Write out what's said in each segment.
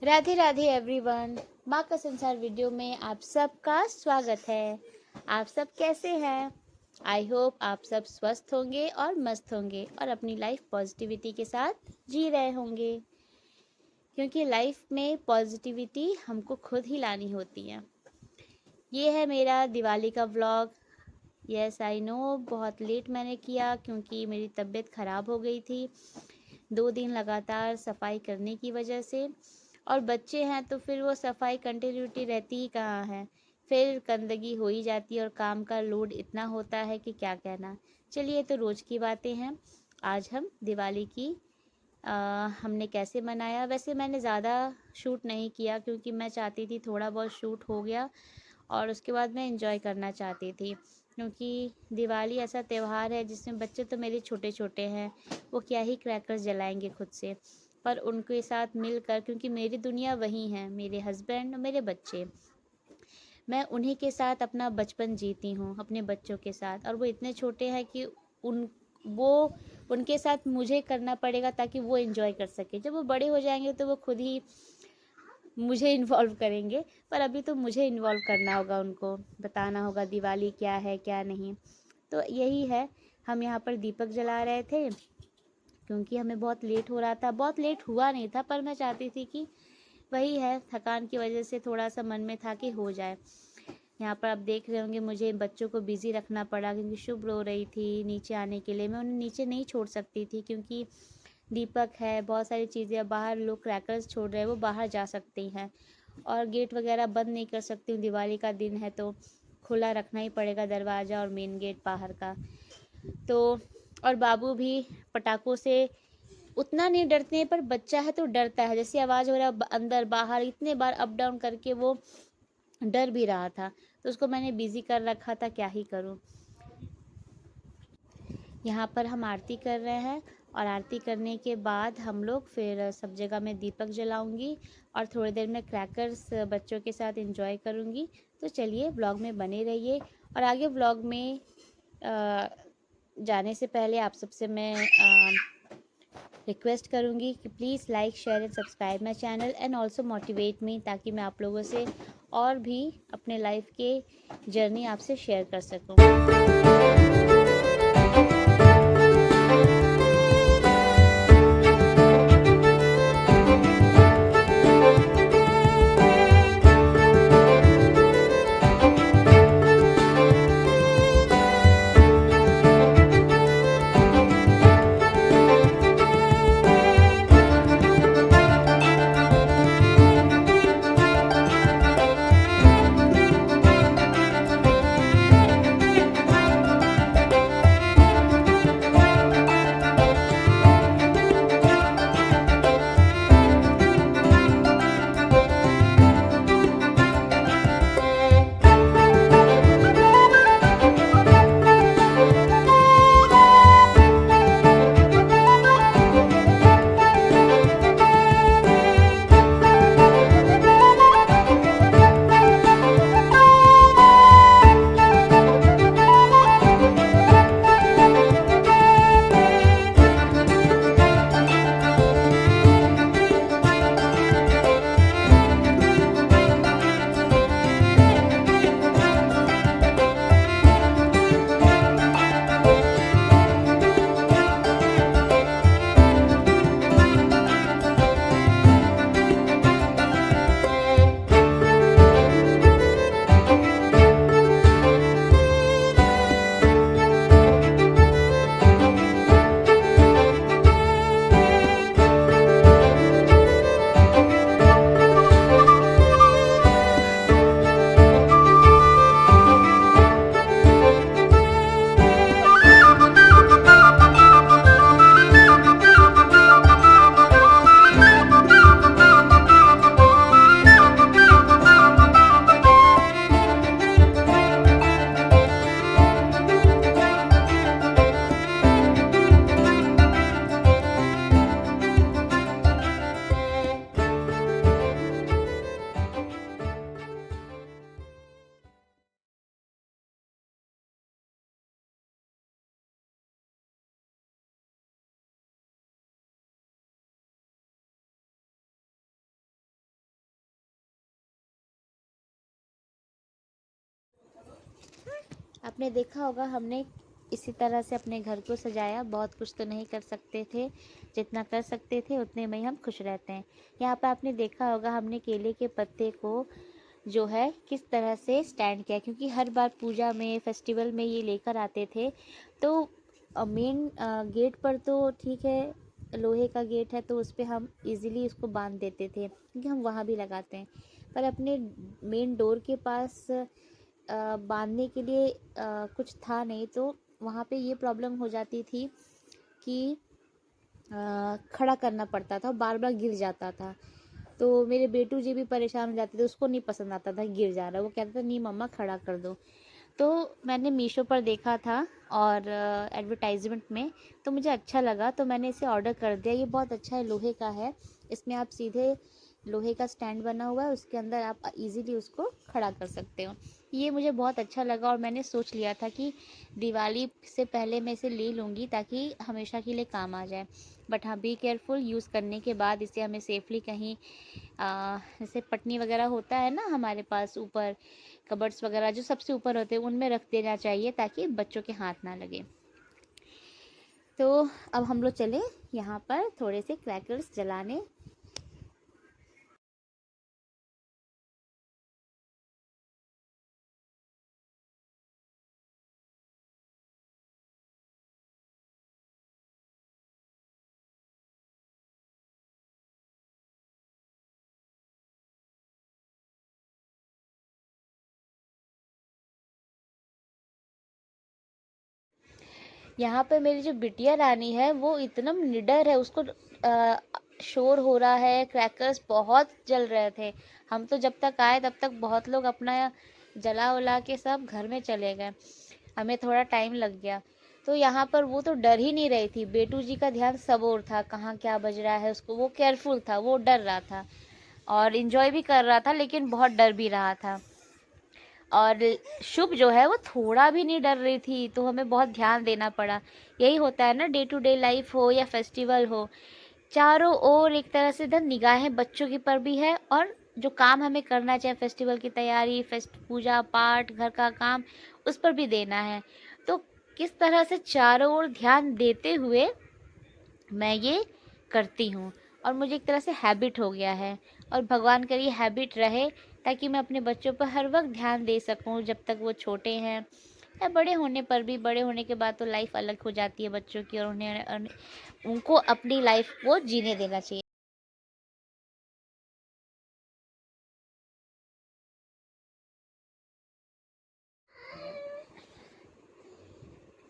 Radhe Radhe everyone. माँ का संसार वीडियो में आप सबका स्वागत है। आप सब कैसे हैं? आई होप आप सब स्वस्थ होंगे और मस्त होंगे और अपनी लाइफ पॉजिटिविटी के साथ जी रहे होंगे, क्योंकि लाइफ में पॉजिटिविटी हमको खुद ही लानी होती है। ये है मेरा दिवाली का व्लॉग। यस आई नो, बहुत लेट मैंने किया क्योंकि मेरी तबीयत ख़राब हो गई थी 2 दिन लगातार सफाई करने की वजह से। और बच्चे हैं तो फिर वो सफाई कंटिन्यूटी रहती ही कहाँ है, फिर गंदगी हो ही जाती है और काम का लोड इतना होता है कि क्या कहना। चलिए, तो रोज़ की बातें हैं। आज हम दिवाली की हमने कैसे मनाया। वैसे मैंने ज़्यादा शूट नहीं किया क्योंकि मैं चाहती थी थोड़ा बहुत शूट हो गया और उसके बाद मैं एंजॉय करना चाहती थी, क्योंकि दिवाली ऐसा त्यौहार है जिसमें बच्चे तो मेरे छोटे छोटे हैं, वो क्या ही क्रैकर्स जलाएंगे खुद से, पर उनके साथ मिलकर, क्योंकि मेरी दुनिया वही है, मेरे हस्बैंड और मेरे बच्चे, मैं उन्हीं के साथ अपना बचपन जीती हूँ, अपने बच्चों के साथ। और वो इतने छोटे हैं कि उन वो उनके साथ मुझे करना पड़ेगा ताकि वो एंजॉय कर सके। जब वो बड़े हो जाएंगे तो वो खुद ही मुझे इन्वॉल्व करेंगे, पर अभी तो मुझे इन्वॉल्व करना होगा, उनको बताना होगा दिवाली क्या है क्या नहीं। तो यही है, हम यहाँ पर दीपक जला रहे थे क्योंकि हमें बहुत लेट हो रहा था। बहुत लेट हुआ नहीं था, पर मैं चाहती थी कि वही है, थकान की वजह से थोड़ा सा मन में था कि हो जाए। यहाँ पर आप देख रहे होंगे मुझे बच्चों को बिज़ी रखना पड़ा क्योंकि शुभ रो रही थी नीचे आने के लिए। मैं उन्हें नीचे नहीं छोड़ सकती थी क्योंकि दीपक है, बहुत सारी चीज़ें, बाहर लोग क्रैकर्स छोड़ रहे हैं, वो बाहर जा सकती हैं और गेट वगैरह बंद नहीं कर सकती हूँ। दिवाली का दिन है तो खुला रखना ही पड़ेगा दरवाज़ा और मेन गेट बाहर का। तो और बाबू भी पटाखों से उतना नहीं डरते हैं, पर बच्चा है तो डरता है। जैसे आवाज़ हो रहा है अंदर बाहर, इतने बार अप डाउन करके वो डर भी रहा था, तो उसको मैंने बिज़ी कर रखा था, क्या ही करूँ। यहाँ पर हम आरती कर रहे हैं और आरती करने के बाद हम लोग फिर सब जगह मैं दीपक जलाऊंगी और थोड़ी देर में क्रैकर्स बच्चों के साथ एंजॉय करूंगी। तो चलिए, व्लॉग में बने रहिए। और आगे व्लॉग में जाने से पहले आप सबसे मैं रिक्वेस्ट करूंगी कि please like share and subscribe my channel and also motivate me, ताकि मैं आप लोगों से और भी अपने लाइफ के जर्नी आपसे शेयर कर सकूं। आपने देखा होगा हमने इसी तरह से अपने घर को सजाया। बहुत कुछ तो नहीं कर सकते थे, जितना कर सकते थे उतने में ही हम खुश रहते हैं। यहाँ पर आपने देखा होगा हमने केले के पत्ते को जो है किस तरह से स्टैंड किया, क्योंकि हर बार पूजा में, फेस्टिवल में ये लेकर आते थे। तो मेन गेट पर तो ठीक है, लोहे का गेट है तो उस पर हम इजीली इसको बांध देते थे, क्योंकि हम वहाँ भी लगाते हैं। पर अपने मेन डोर के पास बांधने के लिए कुछ था नहीं, तो वहाँ पे ये प्रॉब्लम हो जाती थी कि खड़ा करना पड़ता था, बार बार गिर जाता था। तो मेरे बेटू जी भी परेशान हो जाते थे, उसको नहीं पसंद आता था गिर जा रहा, वो कहता था नहीं मम्मा खड़ा कर दो। तो मैंने मीशो पर देखा था और एडवर्टाइजमेंट में, तो मुझे अच्छा लगा, तो मैंने इसे ऑर्डर कर दिया। ये बहुत अच्छा है, लोहे का है। इसमें आप सीधे लोहे का स्टैंड बना हुआ है, उसके अंदर आप इजीली उसको खड़ा कर सकते हो। ये मुझे बहुत अच्छा लगा और मैंने सोच लिया था कि दिवाली से पहले मैं इसे ले लूँगी ताकि हमेशा के लिए काम आ जाए। बट हाँ, बी केयरफुल, यूज़ करने के बाद इसे हमें सेफली कहीं जैसे पटनी वगैरह होता है ना हमारे पास ऊपर, कबर्ड्स वगैरह जो सबसे ऊपर होते हैं उनमें रख देना चाहिए ताकि बच्चों के हाथ ना लगे। तो अब हम लोग चले यहाँ पर थोड़े से क्रैकर्स जलाने। यहाँ पे मेरी जो बिटिया रानी है वो इतना निडर है, उसको शोर हो रहा है, क्रैकर्स बहुत जल रहे थे। हम तो जब तक आए तब तक बहुत लोग अपना जला उला के सब घर में चले गए, हमें थोड़ा टाइम लग गया। तो यहाँ पर वो तो डर ही नहीं रही थी, बेटू जी का ध्यान सब और था, कहाँ क्या बज रहा है उसको, वो केयरफुल था, वो डर रहा था और इन्जॉय भी कर रहा था लेकिन बहुत डर भी रहा था। और शुभ जो है वो थोड़ा भी नहीं डर रही थी, तो हमें बहुत ध्यान देना पड़ा। यही होता है ना, डे टू डे लाइफ हो या फेस्टिवल हो, चारों ओर एक तरह से इधर निगाहें बच्चों की पर भी है, और जो काम हमें करना चाहिए फेस्टिवल की तैयारी, पूजा पाठ, घर का काम, उस पर भी देना है। तो किस तरह से चारों ओर ध्यान देते हुए मैं ये करती हूँ, और मुझे एक तरह से हैबिट हो गया है, और भगवान करे ये हैबिट रहे ताकि मैं अपने बच्चों पर हर वक्त ध्यान दे सकूँ जब तक वो छोटे हैं, या बड़े होने पर भी। बड़े होने के बाद तो लाइफ अलग हो जाती है बच्चों की, और उनको अपनी लाइफ को जीने देना चाहिए।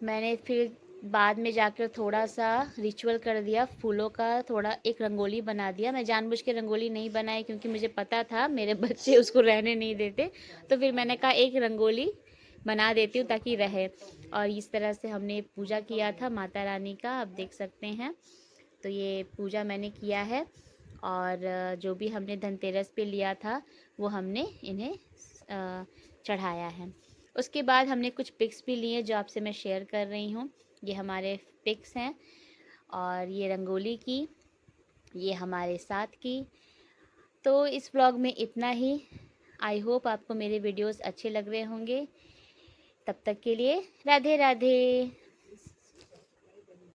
मैंने फिर बाद में जाकर थोड़ा सा रिचुअल कर दिया, फूलों का थोड़ा एक रंगोली बना दिया। मैं जानबूझ के रंगोली नहीं बनाई क्योंकि मुझे पता था मेरे बच्चे उसको रहने नहीं देते, तो फिर मैंने कहा एक रंगोली बना देती हूँ ताकि रहे। और इस तरह से हमने पूजा किया था माता रानी का, आप देख सकते हैं। तो ये पूजा मैंने किया है, और जो भी हमने धनतेरस पे लिया था वो हमने इन्हें चढ़ाया है। उसके बाद हमने कुछ पिक्स भी लिए जो आपसे मैं शेयर कर रही हूँ। ये हमारे पिक्स हैं, और ये रंगोली की, ये हमारे साथ की। तो इस व्लॉग में इतना ही। आई होप आपको मेरे वीडियोस अच्छे लग रहे होंगे। तब तक के लिए राधे राधे।